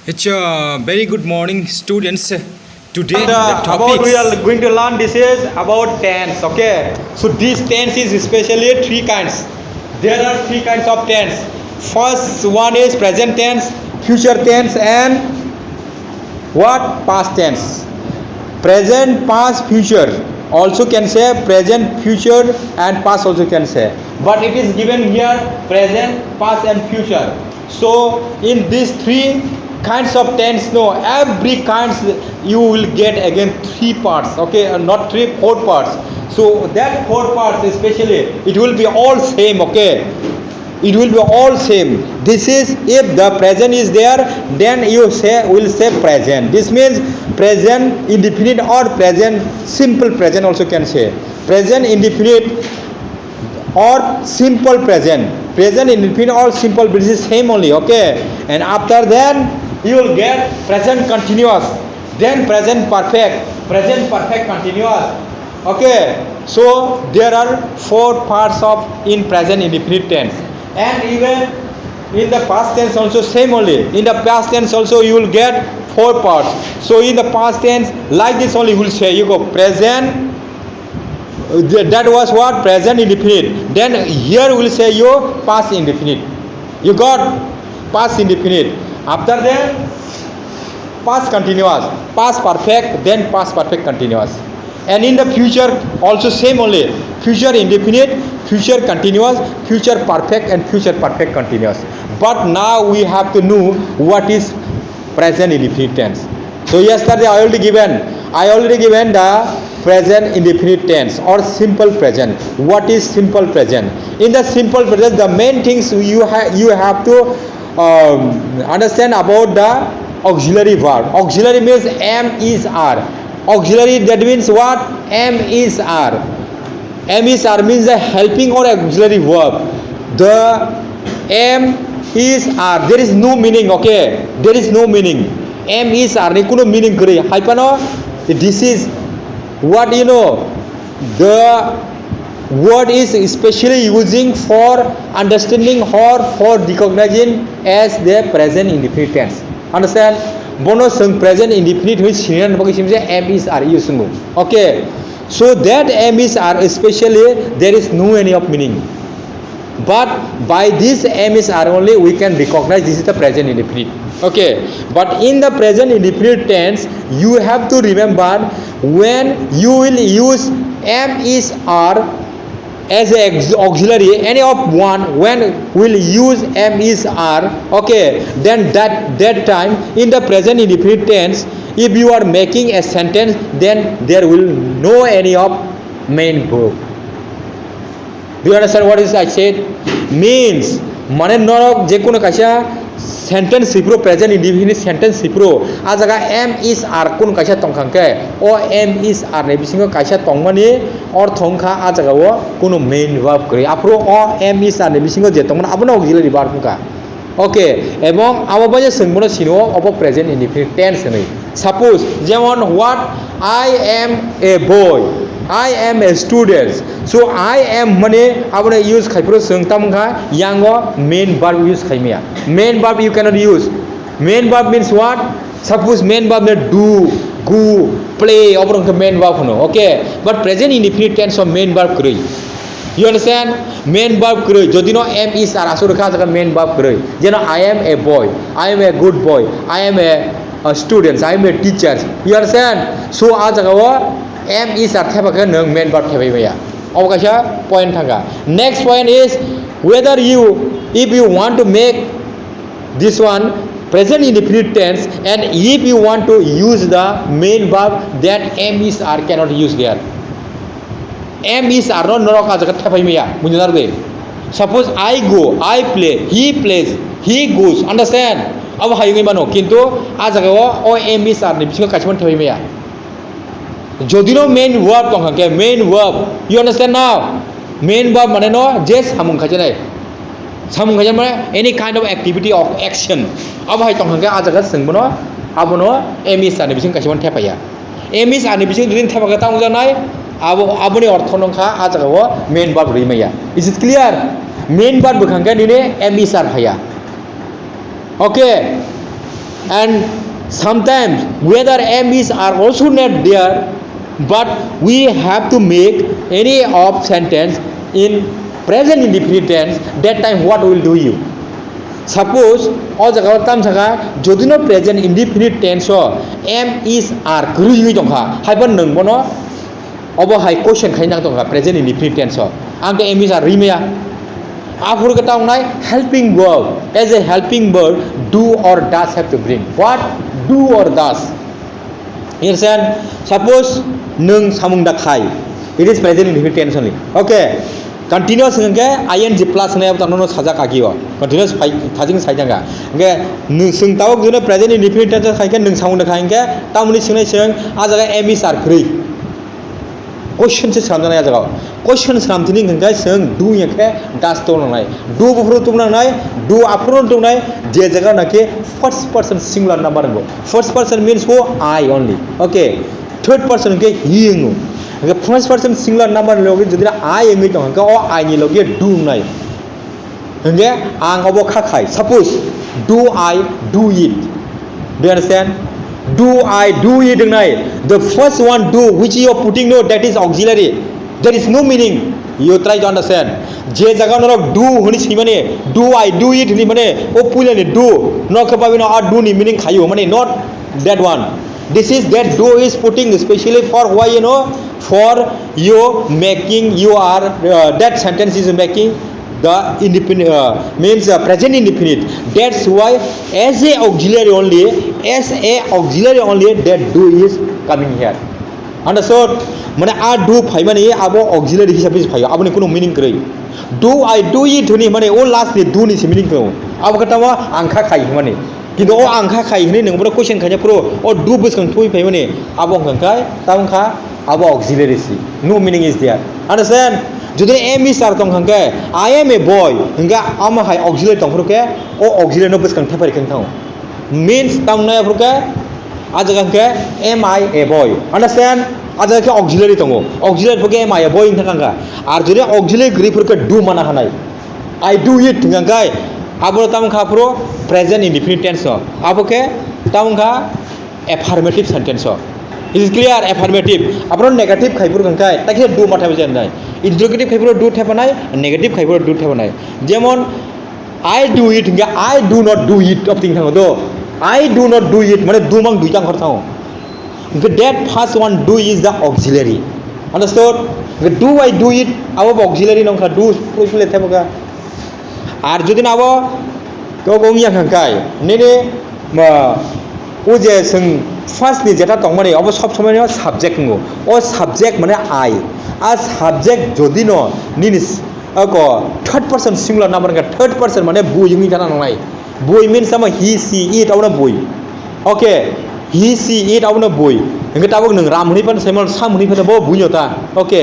It's a very good morning, students. Today And, the about we topics. are going to learn this is about tense. Okay, so this tense is especially three kinds. There are three kinds of tense. First one is present tense, future tense, and what past tense. Present, past, future. Also can say present, future, and past also can say. But it is given here present, past, and future. So in these three kinds of tense, no, every kinds you will get again three parts. Okay, not three, four parts. So that four parts especially it will be all same. Okay, it will be all same. This is if the present is there, then you say will say present. This means present indefinite or present simple present also can say. Present indefinite or simple present. Present indefinite or simple, this is same only. Okay, and after then you will get present continuous, then present perfect continuous. Okay, so there are four parts of in present indefinite tense. And even in the past tense also same only. In the past tense also you will get four parts. So in the past tense like this only you will say, you go present, that was what present indefinite, then here will say you past indefinite. You got past indefinite. After that past continuous, past perfect, then past perfect continuous. And in the future also same only. Future indefinite, future continuous, future perfect, and future perfect continuous. But now we have to know what is present indefinite tense. So yesterday I already given the present indefinite tense or simple present. What is simple present? In the simple present, the main things you have to understand about the auxiliary verb. Auxiliary means am, is, are. Auxiliary, that means what? Am, is, are. Am, is, are means the helping or auxiliary verb. The am, is, are. There is no meaning. Okay, there is no meaning. Am, is, are. Kuno meaning kari. Hypano. This is what you know. The word is especially using for understanding or for recognizing as the present indefinite tense. Understand? Bono sung present indefinite which sinan bagi simse am, is, are use sungu. Okay, so that am, is, are especially there is no any of meaning. But by this am, is, are only we can recognize this is the present indefinite. Okay, but in the present indefinite tense you have to remember when you will use am, is, are as a auxiliary, any of one, when will use am, is, are. Okay, then that time in the present indefinite tense if you are making a sentence, then there will no any of main verb. Do you understand what is I said? Means mane norok je kono kaisa sentence sipro present indefinite sentence sipro a jaga am, is, are kono kaisa tongkhangke o am, is, are ne bisingo kaisa tongmani orthongkha a jaga o kono main verb kri apro o am, is, are ne bisingo je tongmani abono auxiliary verb ka. Okay, এবং আবার যে সঙ্গবনো ছিল of present indefinite tense নেই। Suppose যেমন what I am a boy, I am a student. So I am mane abone use khaipro sengtam kha yango main verb use khaimia. Main verb you cannot use. Main verb means what? Suppose main verb ne do, go, play obrong ke main verb hono. Okay, but present indefinite tense of main verb kroi. You understand? Main verb kroi. Jodi no am, is, are asur kha jaga main verb kroi. Jeno I am a boy, I am a good boy, I am a student, I am a teacher. You understand? So a jaga wo am, is, are thepaka nung main verb thebai baya. Awkaisa point thanga. Next point is whether if you want to make this one present indefinite tense and if you want to use the main verb, then am, is, are cannot use there. Am, is, are not norok ajaga thebai baya. Munjunar be. Suppose I go, I play, he plays, he goes. Understand? Aba hayungi mano kintu ajaga o am, is, are ne bisingo kaisa mon thebai baya. Jodino main verb tongkhangke main verb. You understand now? Main verb mane no just samung khajanai. Samung khajan mane any kind of activity of action. Aba hai tongkhangke a jaga sengbono abono am, is, are ne bising kaisa mon thepaya. Am, is, are ne bising din thepaga tang janai aboni ortho nongkha a jaga o main verb rimaya. Is it clear? Main verb bukhangke nine am, is, are haya. Okay, and sometimes whether M is are also not there, but we have to make any of sentence in present indefinite tense. That time what will do you? Suppose all the tam saka jodino present indefinite tense M is are kru dongha haiban nang bono obo hai question khainang dongha present indefinite tense ang M is are rimaya afur ka taungnai helping verb. As a helping verb, do or does have to bring. What? Do or does. You understand? Suppose nung samung da khai. It is present indefinite tense only. Okay. Continuous ngke ing plus na ab tanono saja kagiyo. Continuous phai thajing sai janga. Ngke nung sung tawak june present indefinite tense khai ke nung samung da khai ngke tamuni singnai sing a jaga am is are khrui. Question se salamjana ya jaga. Question salamtini ngke sing do ngke das to nanai. Do bufru tum nanai, do afro tum nanai. Je jaga nake first person singular number ngo. First person means who? I only. Okay. Third person ke he ngo. Okay, first person singular number logi jodi I ngi tong ka o I ni logi do nai. Nge ang obo kha khai. Suppose do I do it. Do you understand? Do I do it nai. The first one do which you are putting no that is auxiliary. There is no meaning. You try to understand. Je jaga no do huni si mane do I do it ni mane o pula ni do no ka pabi no a do ni meaning khayo mane not that one. This is that do is putting especially for why you know for you making you are that sentence is making the independent means present indefinite. That's why as a auxiliary only that do is coming here. Understood? Mane a do phai mane abo auxiliary hisabe phai abo ni kuno meaning krai. Do I do it ni mane o last ni do ni si meaning kro. Abo katawa angkha khai mane. কিন্তু ও আংখা খাই হনে নংবো question খাইয়া পুরো ও do বসকাং থুই phi মানে আবো খাंखाय तामखा আবো অক্সিলারি সি no meaning is there understand যদি এম ইজ আর তং খাंखाय আই এম এ বয় হংগা আমা হাই অক্সিলারি তং ফুরকে ও অক্সিলারি নো বসকাং থাপারি খাंखाव মিন্স তামনাय ফুরকে আজ খাंखाय am I a boy understand আজ খাंखाय অক্সিলারি তং অক্সিলারি ফুরকে এম আই এ বয় খাंखांगा আর যদি অক্সিলারি গ্রি ফুরকে ডু মানা হানাय আই ডু ইট খাंखाय abo tamkha pro present indefinite tense abo ke tamkha affirmative sentence is it clear affirmative apro negative khaipur gangkai takhe do matha bejan nai interrogative khaipur do thepanai negative khaipur do thepanai jemon I do it nga I do not do it of thing thang do I do not do it mane do mang duitang khor thang that first one do is the auxiliary understood do I do it abo auxiliary nong kha do pule thepaga আর যদি না আবো কেউ গমিয়া খাंखाय নেনে ও যে जों first नि যেটা দং মানে of সব সময় সাবজেক্ট নো ও সাবজেক্ট মানে আই আর সাবজেক্ট যদি ন নিনিস আক থার্ড পারসন সিঙ্গুলার নাম্বার কা থার্ড পারসন মানে বই মি জানা নাই বই মিন্স আম হি সি ইট আউনা বই ওকে হি সি ইট আউনা বই এঙ্গে তাবক নং রাম হনি পান সেমল সাম হনি পান বো বুইতা okay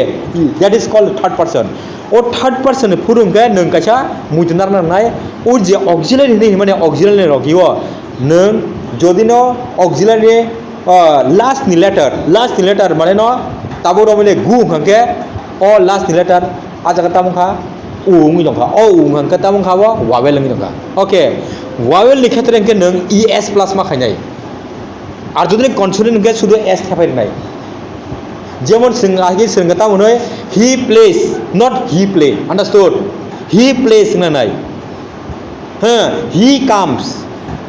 that is called third person o third person purung ke nung kaisa mujunar nanai o je auxiliary ni mane auxiliary rogiyo nung jodi no auxiliary last ni letter mane no taboro mane gu hangke o last ni letter ajaga tamkha ung dongkha o ung hangke tamkha wa vowel ngi dongkha okay vowel ni khetre ke nung es plus ma khainai ar jodi consonant ke শুধু s থাপাই নাই যেমন আগে সঙ্গতা মনে হয় he plays not he play understood he plays না নাই হ্যাঁ he comes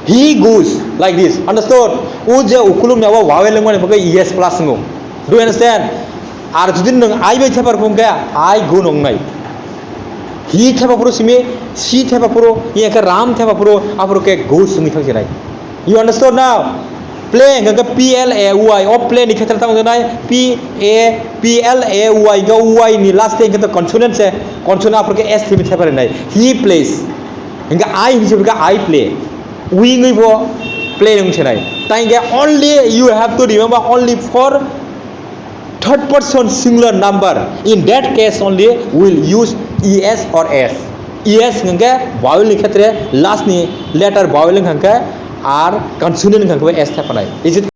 he goes like this understood ও যে উকুলুম নাও ওয়াওয়েল মানে বকে ইএস প্লাস নো ডু আন্ডারস্ট্যান্ড আর যদি নং আই বাই থেপার ফমকে আই গো নং নাই হি থেপা পুরো সিমে সি থেপা পুরো ইয়েকে রাম থেপা পুরো আপরকে গোস নি থাকছে নাই you understood now play ngaka play o play ni khetra ta nai play ga y ni last thing to consonant se consonant apor ke s thimi thepare nai he plays nga I hisabe ga I play we ngi bo play nong chenai tai ga only you have to remember only for third person singular number in that case only will use es or s es ngaka vowel ni khetre last ni letter vowel ngaka আর consonant ngangko s thapanai is it